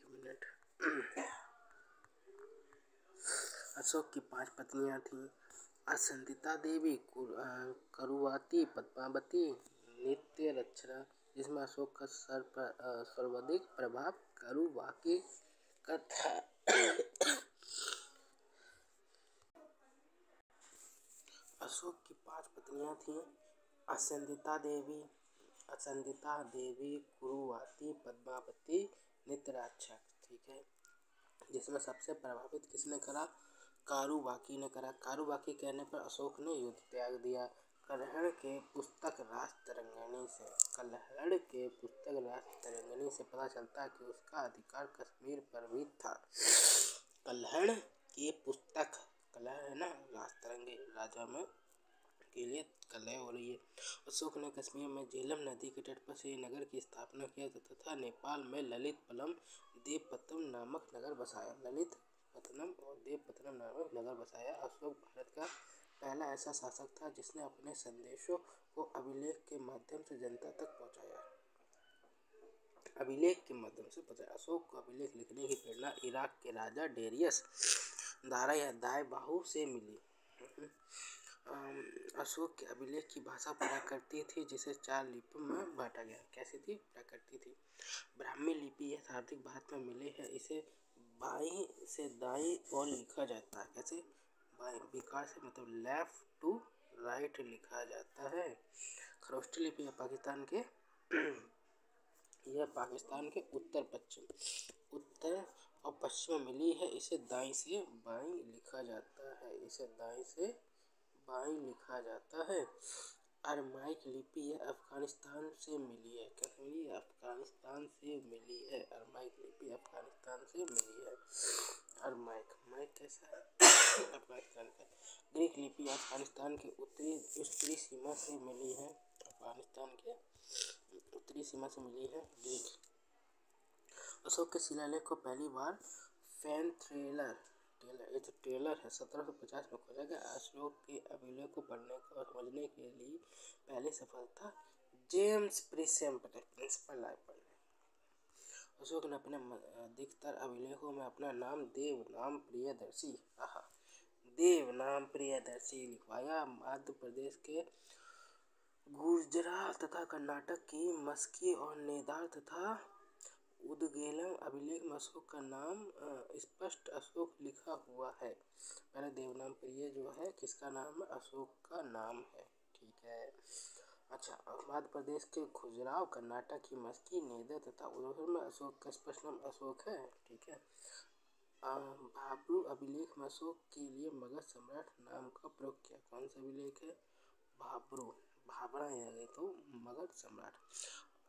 Minute. Ashok की 5 पत्नियां थीं। असंदिता देवी, करुवाती, पद्मावती, नित्यरक्षरा, जिसमें अशोक का सर्वाधिक प्रभाव करुवाकी का था। अशोक की 5 पत्नियां थीं। असंदिता देवी, कुरुवाती, पद्मावती, नित्यरक्षा। ठीक है, जिसमें सबसे प्रभावित किसने करा? कारुबाकी ने करा। कारुबाकी कहने पर अशोक ने युद्ध त्याग दिया। कल्हड़ के पुस्तक राजतरंगिणी से पता चलता है कि उसका अधिकार कश्मीर पर भी था। कल्हड़ है ना, राजतरंगी राजा में के लिए कलह हो रही है। अशोक ने कश्मीर में झेलम नदी के तट पर श्रीनगर की स्थापना किया तथा नेपाल में ललितपल्लम देवपत्तनम नामक नगर बसाया। अशोक भारत का पहला ऐसा शासक था जिसने अपने संदेशों को अभिलेख के माध्यम से जनता तक पहुंचाया। अशोक को अभिलेख लिखने की प्रेरणा इराक के राजा डेरियस दारा या दाए बाहू से मिली। अशोक के अभिलेख की भाषा प्राकृतिक थी, जिसे 4 लिपियों में बांटा गया। कैसी थी? प्राकृतिक थी। ब्राह्मी लिपि यह सर्वाधिक भारत में मिली है। इसे बाईं से दाईं ओर लिखा जाता है। कैसे? बाईं, विकार से मतलब लेफ्ट टू राइट लिखा जाता है। खरोष्टी लिपि यह पाकिस्तान के उत्तर और पश्चिम में मिली है। इसे दाईं से बाईं लिखा जाता है। अरमाइक लिपि यह अफगानिस्तान से मिली है। अरमाइक कैसा है? अफगानिस्तान का। ग्रीक लिपि अफगानिस्तान के उत्तरी सीमा से मिली है। ग्रीक। अशोक के शिलालेख को पहली बार फैन टेलर 1750 में खोजा गया। अशोक के अभिलेख को पढ़ने और समझने के लिए पहली सफलता जेम्स प्रिंसिपल लाए पढ़ने। अशोक ने अपने अधिकतर अभिलेखों में अपना नाम देवनाम प्रियदर्शी लिखवाया। मध्य प्रदेश के गुजरात तथा कर्नाटक की मस्की और नेदार तथा उदगेलम अभिलेख में अशोक का नाम स्पष्ट अशोक लिखा हुआ है। पहले देवनाम प्रिय जो है किसका नाम है? अशोक का नाम है। ठीक है। अच्छा, मध्य प्रदेश के खजुराहो, कर्नाटक की मस्की, नेदर तथा उदगेलम में अशोक का स्पष्ट नाम अशोक है। ठीक है। भाब्रू अभिलेख में अशोक के लिए मगध सम्राट नाम का प्रयोग किया। कौन सा अभिलेख है? भाबरा है तो मगध सम्राट।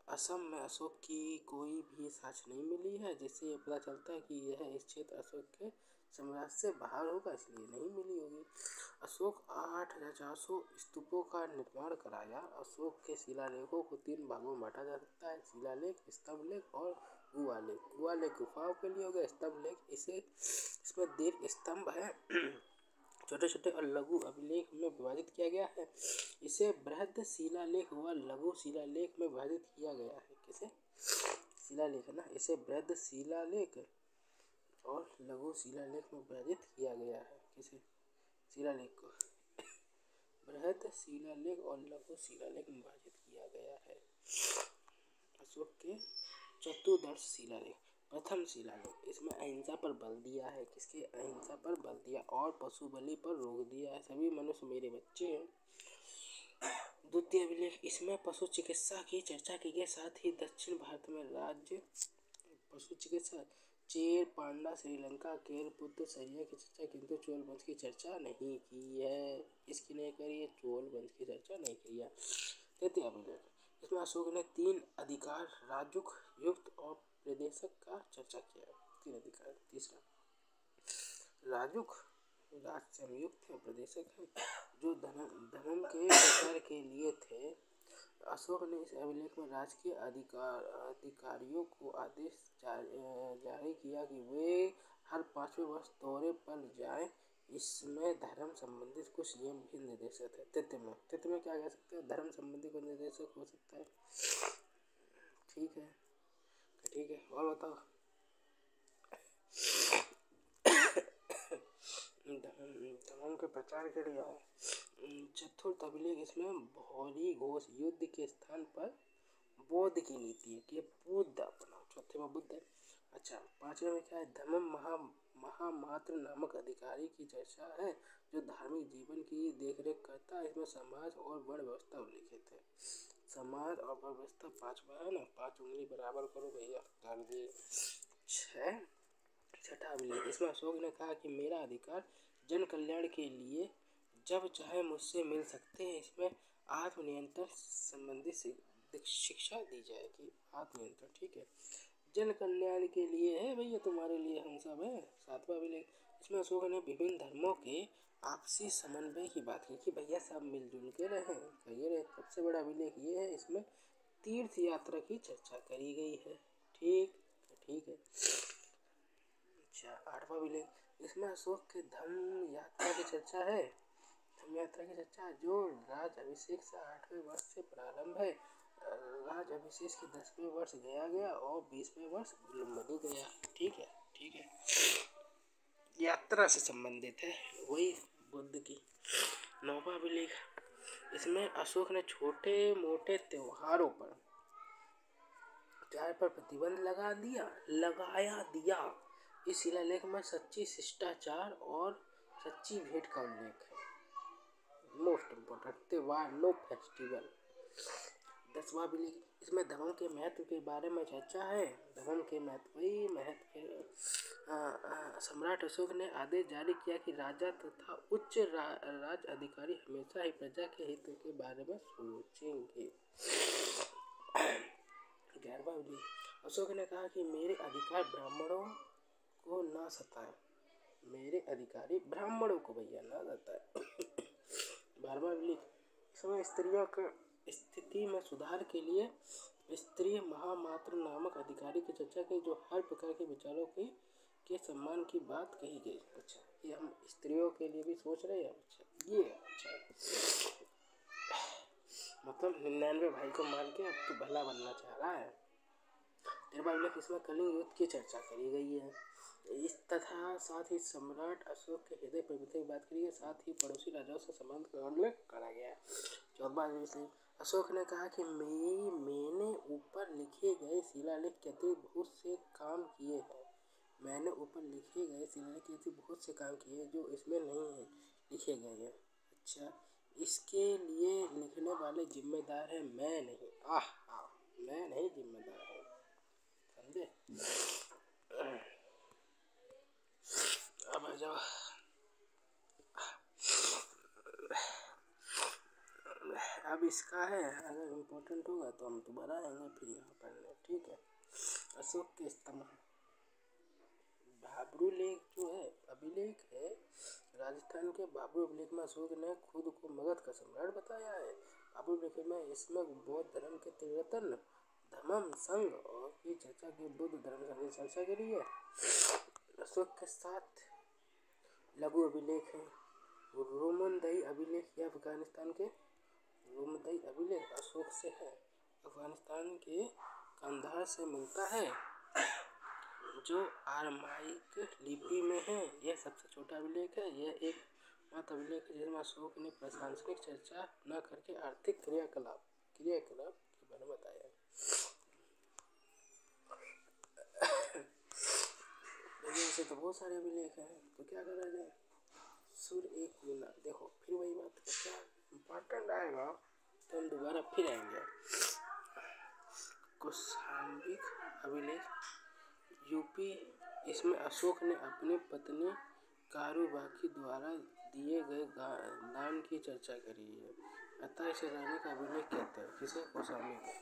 असम में अशोक की कोई भी साक्ष्य नहीं मिली है, जिससे ये पता चलता है कि यह इस क्षेत्र अशोक के साम्राज्य से बाहर होगा, इसलिए नहीं मिली होगी। अशोक 8400 स्तूपों का निर्माण कराया। अशोक के शिलालेखों को 3 भागों में बांटा जा सकता है: शिलालेख, स्तंभलेख और गुहालेख। गुहालेख गुफाओं के लिए हो गया। स्तंभलेख इसमें दीर्घ स्तंभ है। छोटे छोटे और लघु अभिलेख में विभाजित किया गया है। इसे बृहद शिलालेख व लघु शिलालेख में विभाजित किया गया है। किसे? शिलालेख है ना, इसे बृहद शिलालेख और लघु शिलालेख में विभाजित किया गया है। किसे? शिलालेख को बृहद शिलालेख और लघु शिलालेख में विभाजित किया गया है। अशोक के चतुर्दश शिलालेख। प्रथम शिलालेख, इसमें अहिंसा पर बल दिया है। किसके? अहिंसा पर बल दिया और पशु बलि पर रोक दिया है। सभी मनुष्य मेरे बच्चे हैं। द्वितीय अभिलेख, इसमें पशु चिकित्सा की चर्चा की गई। साथ ही दक्षिण भारत में राज्य पशु चिकित्सा चेर पांडा, श्रीलंका केरपुत्र सरिया की चर्चा, किंतु चोल वंश की चर्चा नहीं की है। इसकी नहीं करी है, चोल वंश की चर्चा नहीं की है। तृतीय अभिलेख, इसमें अशोक ने 3 अधिकार राजुक, युक्त और प्रदेशक का चर्चा किया है। 3 अधिकार। तीसरा राजुक राज संयुक्त है, प्रदेशक है जो धर्म के प्रचार के लिए थे। अशोक ने इस अभिलेख में राजकीय अधिकारियों को आदेश जारी किया कि वे हर 5वें वर्ष दौरे पर जाएं। इसमें धर्म संबंधित कुछ नियम भी निर्देशित है। तृतीय में क्या कह सकते हैं? धर्म संबंधी कुछ निर्देशक हो सकता है। ठीक है, और बताओ। धर्म के प्रचार के लिए आए। चतुर्थ अभिलेख इसमें भौरी घोष युद्ध के स्थान पर बौद्ध की नीति है कि बुद्ध अपना, चौथे में बुद्ध है। अच्छा, पांचवे में क्या है, धम्म महामात्र नामक अधिकारी की चर्चा है जो धार्मिक जीवन की देखरेख करता है। इसमें समाज और वर्ण व्यवस्था उल्लिखित है। समाज और वर्ण व्यवस्था पांचवा है ना, 5 उंगली बराबर करो भैया, कर दिए। छठा अभिलेख इसमें अशोक ने कहा कि मेरा अधिकार जन कल्याण के लिए जब चाहे मुझसे मिल सकते हैं। इसमें आत्मनियंत्रण संबंधी शिक्षा दी जाएगी। आत्मनियंत्रण, ठीक है, जन कल्याण के लिए है भैया, तुम्हारे लिए हम सब है। सातवां अभिलेख इसमें अशोक ने विभिन्न धर्मों के आपसी समन्वय की बात की कि भैया सब मिलजुल के रहें। कहिए रहे। सबसे बड़ा अभिलेख ये है, इसमें तीर्थ यात्रा की चर्चा करी गई है। ठीक है। अच्छा, आठवां अभिलेख इसमें अशोक के धम्म यात्रा की चर्चा है। धम्म यात्रा की चर्चा जो राज अभिषेक से 8वें वर्ष से प्रारंभ है। राज अभिषेक के 10वें वर्ष गया और 20वें वर्ष लुम्बिनी गया। ठीक है, यात्रा से संबंधित है, वही बुद्ध की। नौवां अभिलेख इसमें अशोक ने छोटे मोटे त्योहारों पर प्रतिबंध लगाया दिया। इस शिलालेख में सच्ची शिष्टाचार और सच्ची भेंट का उल्लेख है। मोस्ट इम्पोर्टेंट त्योहार, नो फेस्टिवल। 10वां अभिलेख इसमें धर्म के महत्व के बारे में चर्चा है। धर्म के महत्व सम्राट अशोक ने आदेश जारी किया कि राजा तथा उच्च राज अधिकारी हमेशा ही प्रजा के हित के बारे में सोचेंगे। 11वां अभिलेख अशोक ने कहा कि मेरे अधिकार ब्राह्मणों को ना सताए। मेरे अधिकारी ब्राह्मणों को भैया ना सताए। 12वां अभिलेख इसमें स्त्रियों के स्थिति में सुधार के लिए स्त्री महामात्र नामक अधिकारी की चर्चा की जो हर प्रकार के विचारों के सम्मान की बात कही गई। अच्छा, ये हम स्त्रियों के लिए भी सोच रहे हैं। अच्छा, मतलब 99 भाई को मार के अब तो भला बनना चाह रहा है। 13वां अभिलेख इसमें कलिंग युद्ध की चर्चा करी गई है। इस तथा साथ ही सम्राट अशोक के हृदय प्रभुता की बात करी है। साथ ही पड़ोसी राजाओं से संबंध का उल्लेख करा गया है। 14वां अभिलेख अशोक ने कहा कि मैंने ऊपर लिखे गए शिलालेख के अतिरिक्त बहुत से काम किए हैं। मैंने ऊपर लिखे गए शिलालेख के अतिरिक्त बहुत से काम किए जो इसमें नहीं है लिखे गए हैं। अच्छा, इसके लिए लिखने वाले जिम्मेदार है, मैं नहीं। मैं नहीं जिम्मेदार हूँ, समझे। अब आ जाओ, अब इसका है, अगर इम्पोर्टेंट होगा तो हम दोबारा आएंगे फिर यहाँ पढ़ने। ठीक है, अशोक के स्तंभ। भाब्रू लेख जो है अभिलेख है, राजस्थान के भाब्रू अभिलेख में अशोक ने खुद को मगध का सम्राट बताया है। भाब्रू लेख में इसमें बौद्ध धर्म के त्रिरत्न धम्म संघ और की चर्चा की, बुद्ध धर्म संघ की चर्चा करी है। अशोक के साथ लघु अभिलेख है रोमनदई अभिलेख। यह अफगानिस्तान के रोमनदई अभिलेख अशोक से है, अफगानिस्तान के कंधार से मिलता है जो आरमाइक लिपि में है। यह सबसे छोटा अभिलेख है। यह एक मात्र अभिलेख है जिसमें अशोक ने प्रशासनिक चर्चा न करके आर्थिक क्रियाकलाप के बारे में बताया। ऐसे तो बहुत सारे अभिलेख हैं, तो क्या करा जाए। सूर्य एक गुना, देखो फिर वही बात, क्या इम्पोर्टेंट आएगा तो हम दोबारा फिर आएंगे। कौशाम्बिक अभिलेख यूपी, इसमें अशोक ने अपनी पत्नी कारुबाकी द्वारा दिए गए दान की चर्चा करी है, अतः इसे रानी का अभिलेख कहते हैं। किसे? कौशाम्बी को।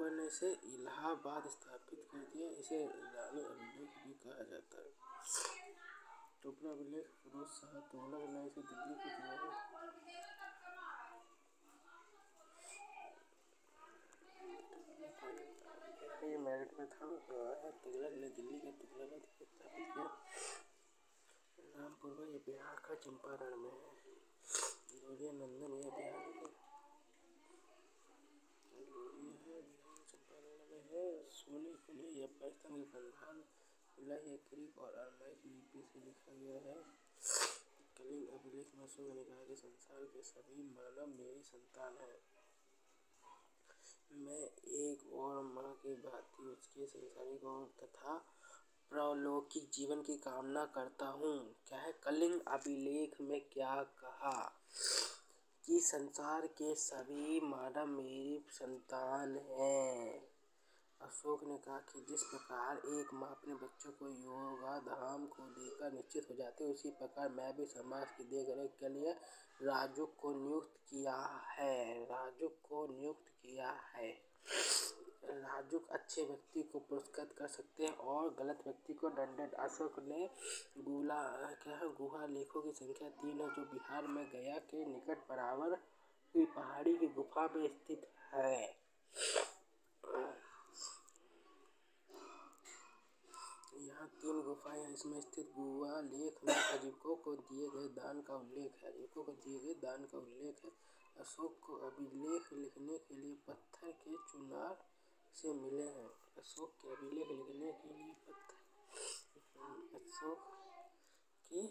ने इसे इलाहाबाद स्थापित कर दिया, इसे रानी अभिलेख भी कहा जाता है। टोपरा अभिलेख फिरोज शाह तुगलक ने इसे दिल्ली की दीवारों मेरठ में था। तुगलक ने दिल्ली का तुगलक स्थापित किया। रामपुरवा ये बिहार का चंपारण में है। लोरिया नंदन यह बिहार का चंपारण में है। सोनी कुली यह पाकिस्तान के कंधार इलाही ग्रीक और अरामाइक लिपि से लिखा गया है। कलिंग अभिलेख में अशोक ने कहा कि संसार के सभी मानव मेरी संतान हैं। मैं एक और माँ की भांति उसके सांसारिक और तथा परलौकिक जीवन की कामना करता हूँ। क्या है कलिंग अभिलेख में क्या कहा कि संसार के सभी मानव मेरी संतान हैं। अशोक ने कहा कि जिस प्रकार एक माँ अपने बच्चों को योगाधाम को देकर निश्चित हो जाती है, उसी प्रकार मैं भी समाज की देखरेख के लिए राजुक को नियुक्त किया है। राजुक अच्छे व्यक्ति को पुरस्कृत कर सकते हैं और गलत व्यक्ति को दंडित। अशोक ने गुहा लेखों की संख्या 3 है, जो बिहार में गया के निकट बराबर की पहाड़ी की गुफा में स्थित है। यहाँ 3 गुफाएं हैं। इसमें स्थित गुहा लेख में अजीबकों को दिए गए दान का उल्लेख है। अशोक को अभिलेख लिखने के लिए पत्थर के चुनार से मिले हैं। अशोक के